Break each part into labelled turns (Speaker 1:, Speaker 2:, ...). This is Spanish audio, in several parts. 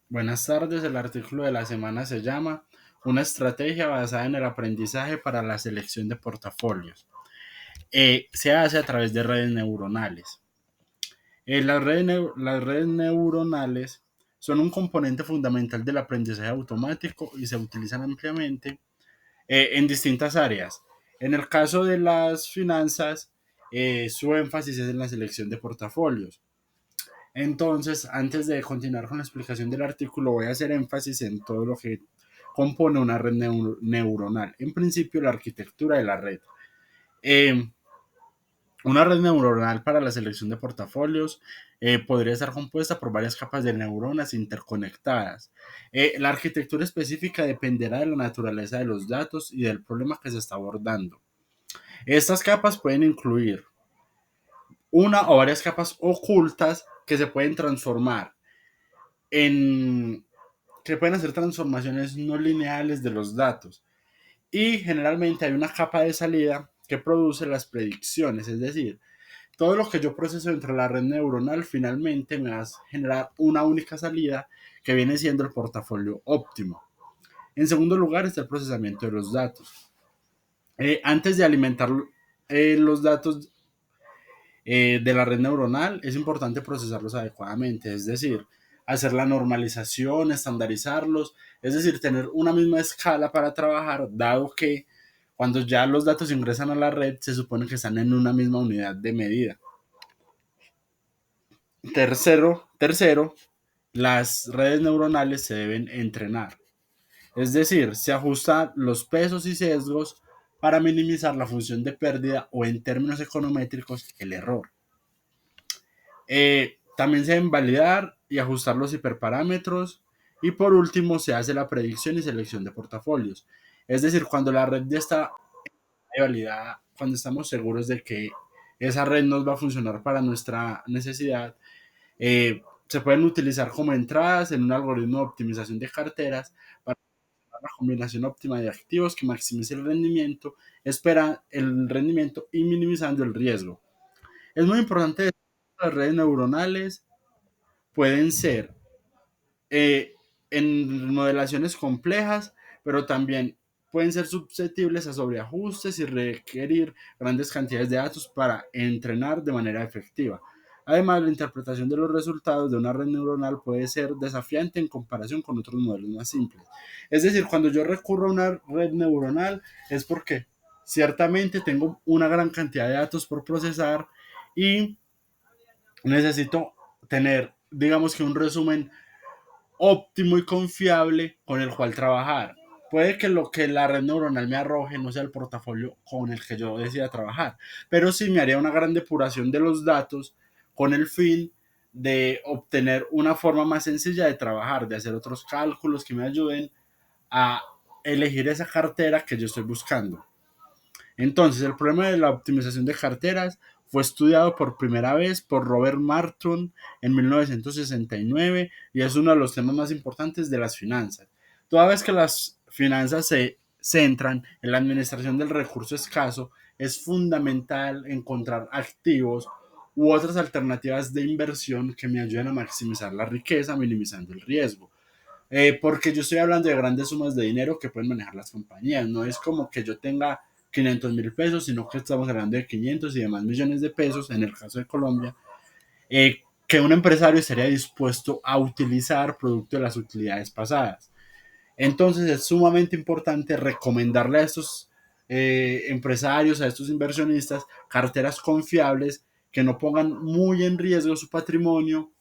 Speaker 1: Buenas tardes, el artículo de la semana se llama Una estrategia basada en el aprendizaje para la selección de portafolios. Se hace a través de redes neuronales. Las redes neuronales son un componente fundamental del aprendizaje automático y se utilizan ampliamente en distintas áreas. En el caso de las finanzas, su énfasis es en la selección de portafolios. Entonces, antes de continuar con la explicación del artículo, voy a hacer énfasis en todo lo que compone una red neuronal. En principio, la arquitectura de la red. Eh, una red neuronal para la selección de portafolios podría estar compuesta por varias capas de neuronas interconectadas. La arquitectura específica dependerá de la naturaleza de los datos y del problema que se está abordando. Estas capas pueden incluir una o varias capas ocultas que se pueden transformar en que pueden hacer transformaciones no lineales de los datos. Y generalmente hay una capa de salida que produce las predicciones, es decir, todo lo que yo proceso dentro de la red neuronal finalmente me va a generar una única salida que viene siendo el portafolio óptimo. En segundo lugar está el procesamiento de los datos. Antes de alimentar los datos de la red neuronal, es importante procesarlos adecuadamente, es decir, hacer la normalización, estandarizarlos, es decir, tener una misma escala para trabajar, dado que cuando ya los datos ingresan a la red, se supone que están en una misma unidad de medida. Tercero, las redes neuronales se deben entrenar, es decir, se ajustan los pesos y sesgos para minimizar la función de pérdida o en términos econométricos el error. También se deben validar y ajustar los hiperparámetros. Y por último, se hace la predicción y selección de portafolios. Es decir, cuando la red ya está validada, cuando estamos seguros de que esa red nos va a funcionar para nuestra necesidad, se pueden utilizar como entradas en un algoritmo de optimización de carteras para la combinación óptima de activos que maximice el rendimiento, espera el rendimiento y minimizando el riesgo. Es muy importante que las redes neuronales pueden ser eh, en modelaciones complejas, pero también pueden ser susceptibles a sobreajustes y requerir grandes cantidades de datos para entrenar de manera efectiva. Además, la interpretación de los resultados de una red neuronal puede ser desafiante en comparación con otros modelos más simples. Es decir, cuando yo recurro a una red neuronal es porque ciertamente tengo una gran cantidad de datos por procesar y necesito tener, digamos que un resumen óptimo y confiable con el cual trabajar. Puede que lo que la red neuronal me arroje no sea el portafolio con el que yo decida trabajar, pero sí me haría una gran depuración de los datos con el fin de obtener una forma más sencilla de trabajar, de hacer otros cálculos que me ayuden a elegir esa cartera que yo estoy buscando. Entonces, el problema de la optimización de carteras fue estudiado por primera vez por Robert Martin en 1969 y es uno de los temas más importantes de las finanzas. Toda vez que las finanzas se centran en la administración del recurso escaso, es fundamental encontrar activos u otras alternativas de inversión que me ayuden a maximizar la riqueza, minimizando el riesgo. Porque yo estoy hablando de grandes sumas de dinero que pueden manejar las compañías. No es como que yo tenga 500.000 pesos, sino que estamos hablando de 500 y demás millones de pesos, en el caso de Colombia, que un empresario estaría dispuesto a utilizar producto de las utilidades pasadas. Entonces es sumamente importante recomendarle a estos empresarios, a estos inversionistas, carteras confiables que no pongan muy en riesgo su patrimonio,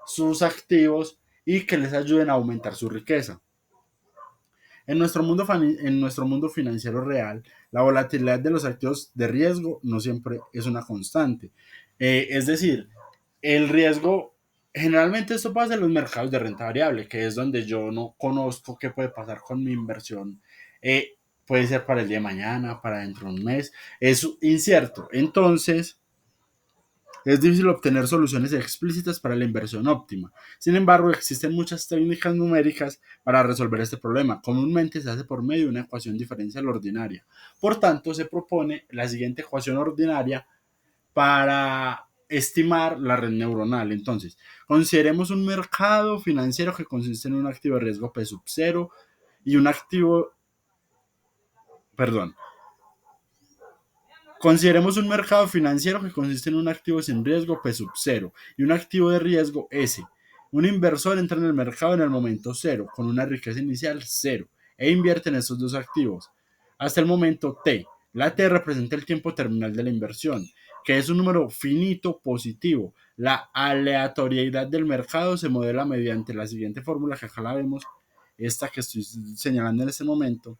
Speaker 1: sus activos y que les ayuden a aumentar su riqueza. En nuestro mundo financiero real, la volatilidad de los activos de riesgo no siempre es una constante. Es decir, el riesgo, generalmente esto pasa en los mercados de renta variable, que es donde yo no conozco qué puede pasar con mi inversión. Puede ser para el día de mañana, para dentro de un mes. Es incierto. Entonces, es difícil obtener soluciones explícitas para la inversión óptima. Sin embargo, existen muchas técnicas numéricas para resolver este problema. Comúnmente se hace por medio de una ecuación diferencial ordinaria. Por tanto, se propone la siguiente ecuación ordinaria para estimar la red neuronal. Entonces, consideremos un mercado financiero que consiste en un activo de riesgo P sub 0 y un activo, perdón, consideremos un mercado financiero que consiste en un activo sin riesgo P sub 0 y un activo de riesgo S. Un inversor entra en el mercado en el momento cero, con una riqueza inicial cero, e invierte en estos dos activos hasta el momento T. La T representa el tiempo terminal de la inversión, que es un número finito positivo. La aleatoriedad del mercado se modela mediante la siguiente fórmula que acá la vemos, esta que estoy señalando en este momento.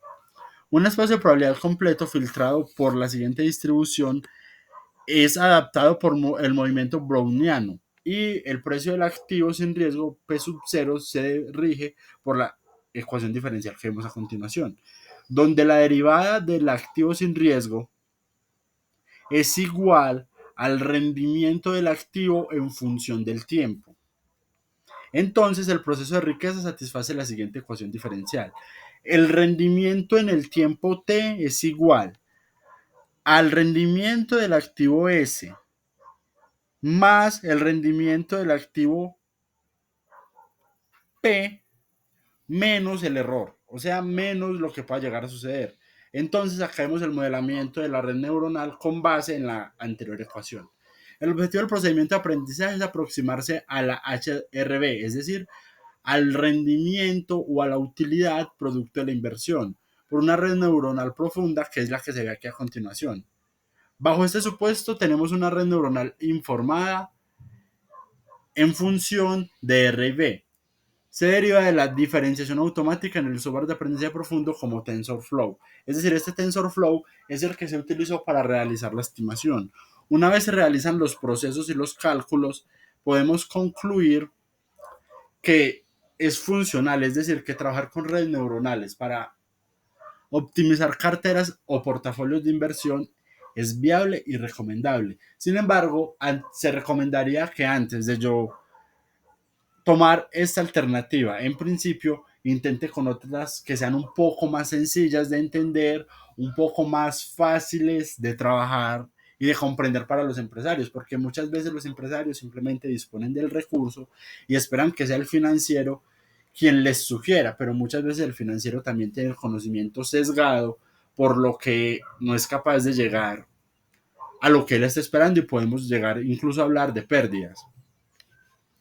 Speaker 1: Un espacio de probabilidad completo filtrado por la siguiente distribución es adaptado por el movimiento browniano y el precio del activo sin riesgo P sub 0 se rige por la ecuación diferencial que vemos a continuación, donde la derivada del activo sin riesgo es igual al rendimiento del activo en función del tiempo. Entonces, el proceso de riqueza satisface la siguiente ecuación diferencial. El rendimiento en el tiempo t es igual al rendimiento del activo S más el rendimiento del activo P menos el error, o sea, menos lo que pueda llegar a suceder. Entonces, acá vemos el modelamiento de la red neuronal con base en la anterior ecuación. El objetivo del procedimiento de aprendizaje es aproximarse a la HRB, es decir, al rendimiento o a la utilidad producto de la inversión, por una red neuronal profunda, que es la que se ve aquí a continuación. Bajo este supuesto, tenemos una red neuronal informada en función de R y B. Se deriva de la diferenciación automática en el software de aprendizaje profundo como TensorFlow. Es decir, este TensorFlow es el que se utilizó para realizar la estimación. Una vez se realizan los procesos y los cálculos, podemos concluir que es funcional, es decir, que trabajar con redes neuronales para optimizar carteras o portafolios de inversión es viable y recomendable. Sin embargo, se recomendaría que antes de yo tomar esta alternativa, en principio, intente con otras que sean un poco más sencillas de entender, un poco más fáciles de trabajar y de comprender para los empresarios, porque muchas veces los empresarios simplemente disponen del recurso y esperan que sea el financiero quien les sugiera, pero muchas veces el financiero también tiene el conocimiento sesgado, por lo que no es capaz de llegar a lo que él está esperando y podemos llegar incluso a hablar de pérdidas.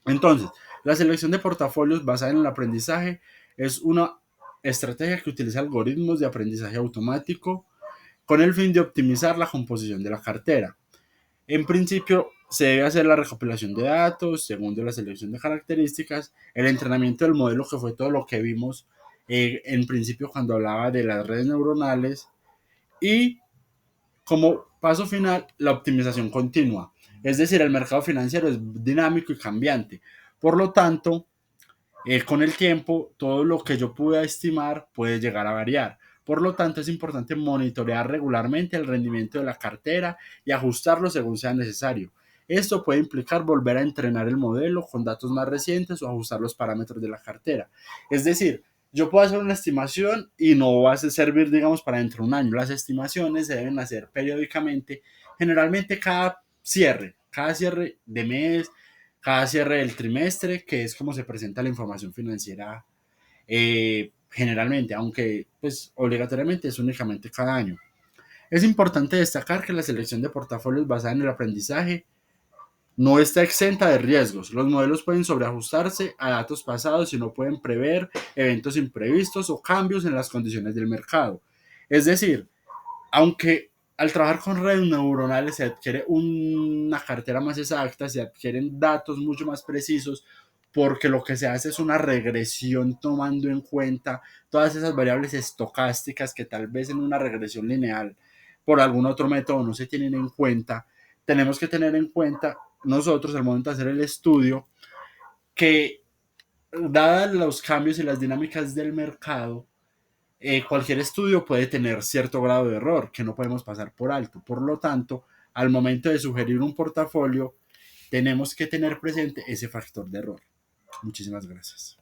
Speaker 1: Entonces, la selección de portafolios basada en el aprendizaje es una estrategia que utiliza algoritmos de aprendizaje automático con el fin de optimizar la composición de la cartera. En principio, se debe hacer la recopilación de datos, segundo la selección de características, el entrenamiento del modelo, que fue todo lo que vimos en principio cuando hablaba de las redes neuronales, y como paso final, la optimización continua. Es decir, el mercado financiero es dinámico y cambiante. Por lo tanto, con el tiempo, todo lo que yo pueda estimar puede llegar a variar. Por lo tanto, es importante monitorear regularmente el rendimiento de la cartera y ajustarlo según sea necesario. Esto puede implicar volver a entrenar el modelo con datos más recientes o ajustar los parámetros de la cartera. Es decir, yo puedo hacer una estimación y no va a servir, digamos, para dentro de un año. Las estimaciones se deben hacer periódicamente, generalmente cada cierre de mes, cada cierre del trimestre, que es como se presenta la información financiera generalmente, aunque pues obligatoriamente es únicamente cada año. Es importante destacar que la selección de portafolios basada en el aprendizaje no está exenta de riesgos. Los modelos pueden sobreajustarse a datos pasados y no pueden prever eventos imprevistos o cambios en las condiciones del mercado. Es decir, aunque al trabajar con redes neuronales se adquiere una cartera más exacta, se adquieren datos mucho más precisos, porque lo que se hace es una regresión tomando en cuenta todas esas variables estocásticas que tal vez en una regresión lineal por algún otro método no se tienen en cuenta. Tenemos que tener en cuenta nosotros al momento de hacer el estudio que, dadas los cambios y las dinámicas del mercado, cualquier estudio puede tener cierto grado de error que no podemos pasar por alto. Por lo tanto, al momento de sugerir un portafolio, tenemos que tener presente ese factor de error. Muchísimas gracias.